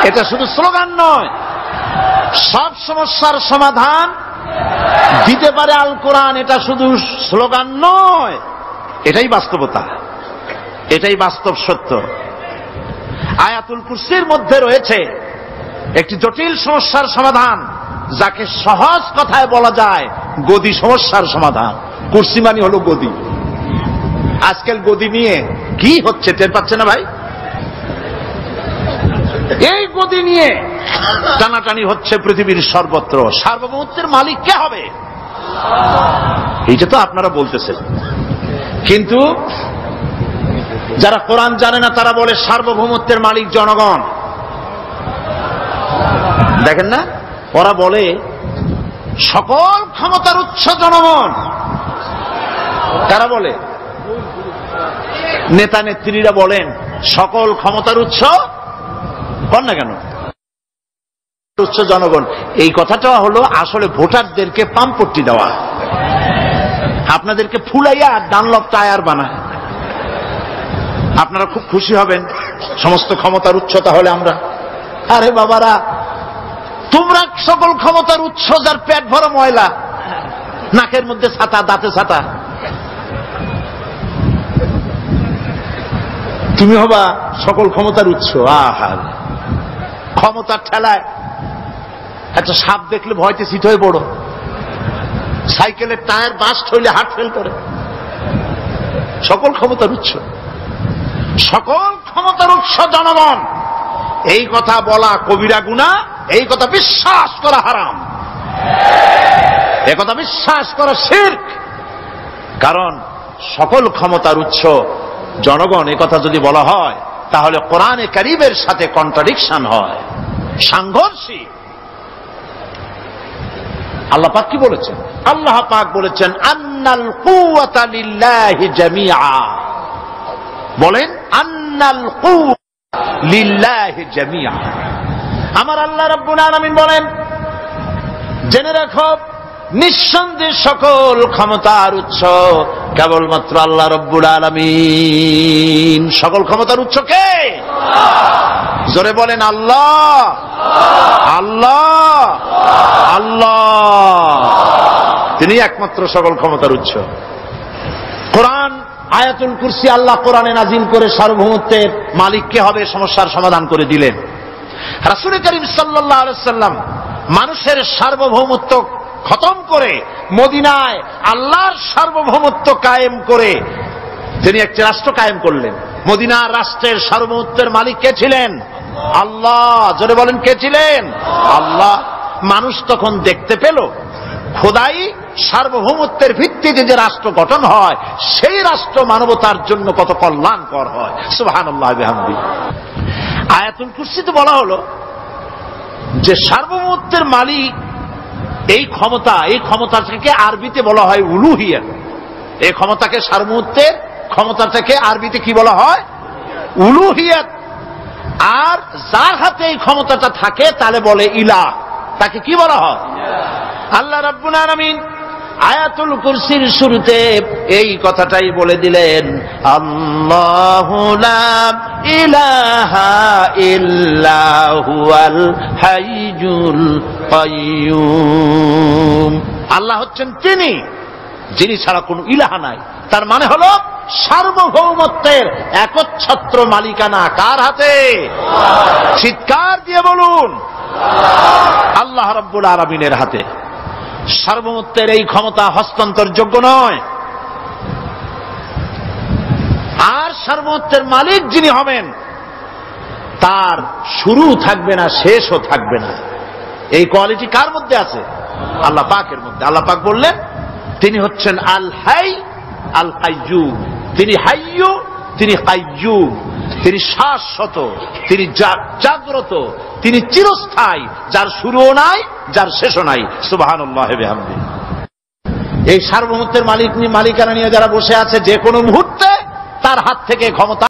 এটা শুধু স্লোগান নয়, সব সমস্যার সমাধান দিতে পারে আল কোরআন। এটা শুধু স্লোগান নয়, এটাই বাস্তবতা, এটাই বাস্তব সত্য। আয়াতুল কুরসির মধ্যে রয়েছে একটি জটিল সমস্যার সমাধান, যাকে সহজ কথায় বলা যায় গদি সমস্যার সমাধান। কুরসি মানে হলো গদি। আজকাল গদি নিয়ে কি হচ্ছে টের পাচ্ছে না ভাই? এই গদি নিয়ে টানাটানি হচ্ছে পৃথিবীর সর্বত্র। সার্বভৌমত্বের মালিক কে হবে? এইটা তো আপনারা বলতেছেন, কিন্তু যারা কোরআন জানে না তারা বলে সার্বভৌমত্বের মালিক জনগণ। দেখেন না, ওরা বলে সকল ক্ষমতার উৎস জনগণ। কারা বলে? নেতা নেত্রীরা বলেন সকল ক্ষমতার উৎস, বল না কেন উৎস জনগণ। এই কথাটা হলো আসলে ভোটারদেরকে পাম্পট্টি দেওয়া, আপনাদেরকে ফুলাইয়া ডানলপ টায়ার বানায়। আপনারা খুব খুশি হবেন সমস্ত ক্ষমতার উৎস তাহলে আমরা। আরে বাবারা, তোমরা সকল ক্ষমতার উৎস যার পেট ভরা ময়লা, নাকের মধ্যে ছাতা, দাঁতে ছাতা, তুমি হবা সকল ক্ষমতার উৎস। আহা, ক্ষমতার ঠেলায় একটা সাপ দেখলে ভয়তে সিট হয়ে পড়ো, সাইকেলের টায়ার বাস্ট হইলে হার্ট ফেল করে। সকল ক্ষমতার উৎস, সকল ক্ষমতার উৎস জনগণ, এই কথা বলা কবিরা গুনাহ, এই কথা বিশ্বাস করা হারাম, এই কথা বিশ্বাস করা শিরক। কারণ সকল ক্ষমতার উৎস জনগণ এই কথা যদি বলা হয় তাহলে কোরআনে কারীমের সাথে কন্ট্রাডিকশন হয়, সাংঘর্ষিক। আল্লাহ পাক কি বলেছেন? আল্লাহ পাক বলেছেন আন্নাল কুওয়াতা লিল্লাহি জামিআ। বলেন আন্নাল কুওয়াতা লিল্লাহি জামিআ। আমার আল্লাহ রাব্বুল আলামিন বলেন, জেনে রাখো নিঃসন্দেহে সকল ক্ষমতার উৎস কেবলমাত্র আল্লাহ রাব্বুল আলামিন। সকল ক্ষমতার উৎস কে? জোরে বলেন আল্লাহ, আল্লাহ, আল্লাহ। তিনি একমাত্র সকল ক্ষমতার উৎস। কোরআন আয়াতুল কুরসি আল্লাহ কোরআনে নাজিল করে সার্বভৌমত্বের মালিক কে হবে সমস্যার সমাধান করে দিলেন। রাসূল করিম সাল্লাল্লাহু আলাইহি ওয়াসাল্লাম মানুষের সার্বভৌমত্ব খতম করে মদিনায় আল্লাহর সার্বভৌমত্ব কায়েম করে তিনি একটি রাষ্ট্র কায়েম করলেন। মদিনার রাষ্ট্রের সার্বভৌমত্বের মালিক কে ছিলেন? আল্লাহ। জোরে বলেন কে ছিলেন? আল্লাহ। মানুষ তখন দেখতে পেল খোদাই সার্বভৌমত্বের ভিত্তিতে যে রাষ্ট্র গঠন হয় সেই রাষ্ট্র মানবতার জন্য কত কল্যাণকর হয়। সুবহানাল্লাহ বিহামদিহি। আয়াতুল কুরসিতে বলা হলো যে সার্বভৌমত্বের মালিক এই ক্ষমতা, এই ক্ষমতাটাকে আরবিতে বলা হয় উলুহিয়াত। এই ক্ষমতাকে সার্বভৌমত্বের ক্ষমতাটাকে আরবিতে কি বলা হয়? উলুহিয়াত। আর যার হাতে এই ক্ষমতাটা থাকে তাহলে বলে ইলাহ, তাকে কি বলা হয়? আল্লাহ রাব্বুল আলামিন আয়াতুল কুরসির শুরুতে এই কথাটাই বলে দিলেন, আল্লাহু লা ইলাহা ইল্লা হুয়াল হাইয়ুল কাইয়্যুম। আল্লাহ হচ্ছেন তিনি যিনি ছাড়া কোনো ইলাহা নাই। তার মানে হলো সার্বভৌমত্বের একচ্ছত্র মালিকানা কার হাতে? চিৎকার দিয়ে বলুন, আল্লাহ রাব্বুল আলামিনের হাতে। সার্বভৌমত্বের এই ক্ষমতা হস্তান্তরযোগ্য নয়। আর সার্বভৌমত্বের মালিক যিনি হবেন তার শুরু থাকবে না, শেষও থাকবে না। এই কোয়ালিটি কার মধ্যে আছে? আল্লাহ পাকের মধ্যে। আল্লাহ পাক বললেন তিনি হচ্ছেন আল হাই আল কাইয়্যুম। তিনি হাইয়্যু, তিনি কাইয়্যুম। তিনি শাশ্বত, তিনি জাগ্রত, তিনি চিরস্থায়ী, যার শুরুও নাই, যার শেষও নাই। সুবহানাল্লাহি বিহামদিহি। এই সার্বভৌমত্বের মালিকানা নিয়ে যারা বসে আছে যে কোনো মুহূর্তে তার হাত থেকে ক্ষমতা